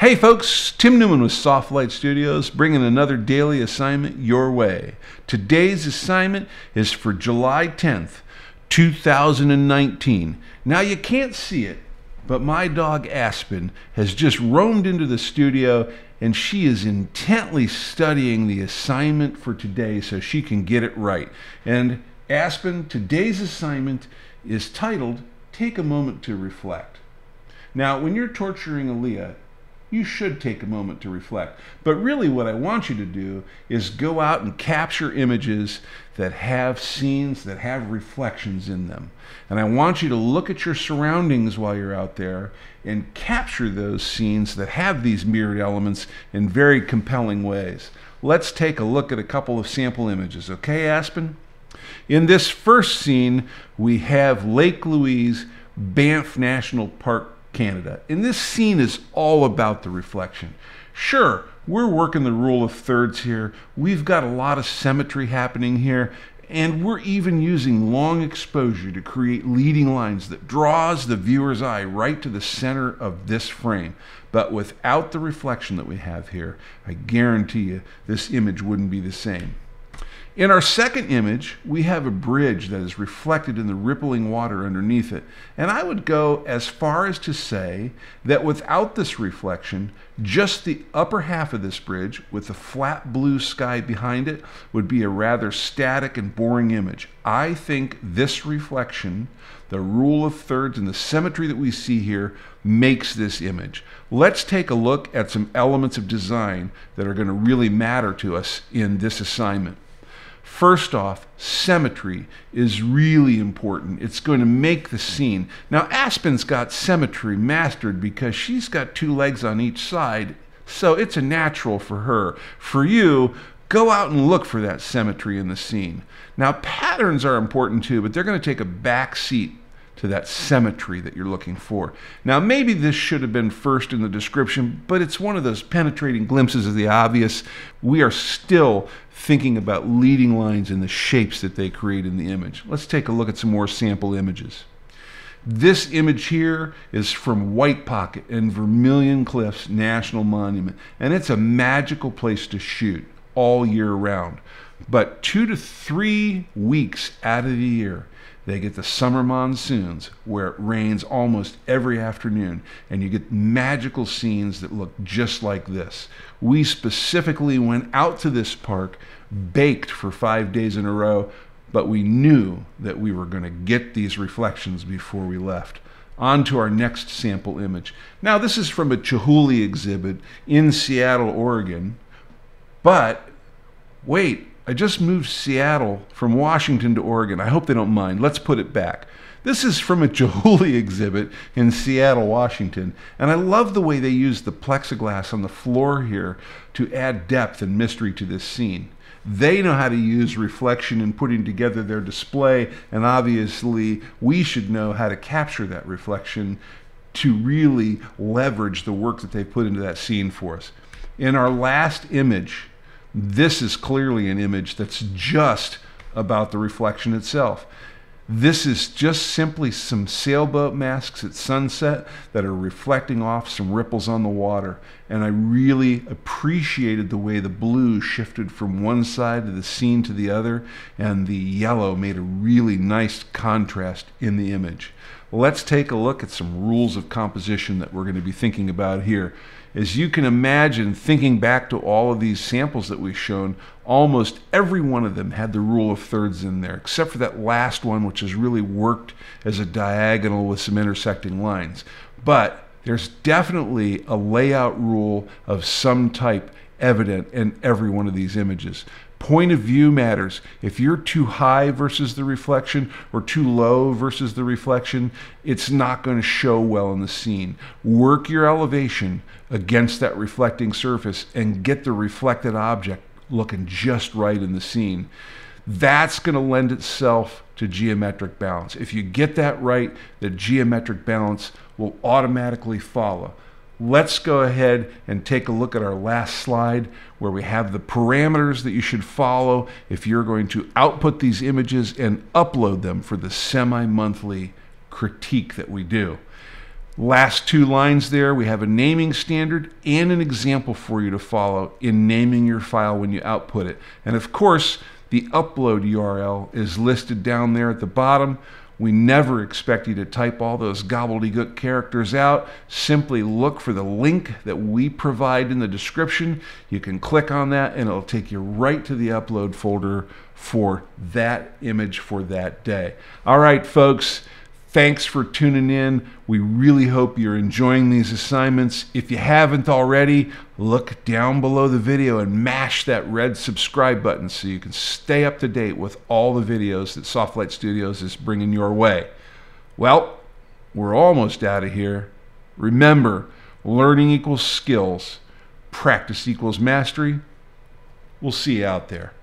Hey folks, Tim Newman with Soft Lite Studios, bringing another daily assignment your way. Today's assignment is for July 10th, 2019. Now you can't see it, but my dog Aspen has just roamed into the studio and she is intently studying the assignment for today so she can get it right. And Aspen, today's assignment is titled, Take a Moment to Reflect. Now, when you're torturing Aaliyah, you should take a moment to reflect. But really what I want you to do is go out and capture images that have scenes, that have reflections in them. And I want you to look at your surroundings while you're out there and capture those scenes that have these mirrored elements in very compelling ways. Let's take a look at a couple of sample images. Okay, Aspen? In this first scene, we have Lake Louise, Banff National Park, Canada. And this scene is all about the reflection. Sure, we're working the rule of thirds here. We've got a lot of symmetry happening here, and we're even using long exposure to create leading lines that draws the viewer's eye right to the center of this frame. But without the reflection that we have here, I guarantee you this image wouldn't be the same. In our second image, we have a bridge that is reflected in the rippling water underneath it. And I would go as far as to say that without this reflection, just the upper half of this bridge with the flat blue sky behind it would be a rather static and boring image. I think this reflection, the rule of thirds and the symmetry that we see here, makes this image. Let's take a look at some elements of design that are going to really matter to us in this assignment. First off, symmetry is really important. It's going to make the scene. Now, Aspen's got symmetry mastered because she's got two legs on each side, so it's a natural for her. For you, go out and look for that symmetry in the scene. Now, patterns are important too, but they're going to take a back seat to that symmetry that you're looking for. Now, maybe this should have been first in the description, but it's one of those penetrating glimpses of the obvious. We are still thinking about leading lines and the shapes that they create in the image. Let's take a look at some more sample images. This image here is from White Pocket and Vermilion Cliffs National Monument, and it's a magical place to shoot all year round. But 2 to 3 weeks out of the year, they get the summer monsoons where it rains almost every afternoon and you get magical scenes that look just like this. We specifically went out to this park, baked for 5 days in a row, but we knew that we were going to get these reflections before we left. On to our next sample image. Now, this is from a Chihuly exhibit in Seattle, Oregon, but wait, I just moved Seattle from Washington to Oregon. I hope they don't mind. Let's put it back. This is from a Chihuly exhibit in Seattle, Washington. And I love the way they use the plexiglass on the floor here to add depth and mystery to this scene. They know how to use reflection in putting together their display, and obviously we should know how to capture that reflection to really leverage the work that they put into that scene for us. In our last image, this is clearly an image that's just about the reflection itself. This is just simply some sailboat masks at sunset that are reflecting off some ripples on the water. And I really appreciated the way the blue shifted from one side of the scene to the other, and the yellow made a really nice contrast in the image. Let's take a look at some rules of composition that we're going to be thinking about here. As you can imagine, thinking back to all of these samples that we've shown, almost every one of them had the rule of thirds in there, except for that last one, which has really worked as a diagonal with some intersecting lines. But there's definitely a layout rule of some type evident in every one of these images. Point of view matters. If you're too high versus the reflection or too low versus the reflection, it's not going to show well in the scene. Work your elevation against that reflecting surface and get the reflected object looking just right in the scene. That's going to lend itself to geometric balance. If you get that right, the geometric balance will automatically follow. Let's go ahead and take a look at our last slide where we have the parameters that you should follow if you're going to output these images and upload them for the semi-monthly critique that we do. Last two lines there, we have a naming standard and an example for you to follow in naming your file when you output it. And of course, the upload URL is listed down there at the bottom. We never expect you to type all those gobbledygook characters out. Simply look for the link that we provide in the description. You can click on that and it'll take you right to the upload folder for that image for that day. All right, folks. Thanks for tuning in. We really hope you're enjoying these assignments. If you haven't already, look down below the video and mash that red subscribe button so you can stay up to date with all the videos that Lite Studios is bringing your way. Well, we're almost out of here. Remember, learning equals skills. Practice equals mastery. We'll see you out there.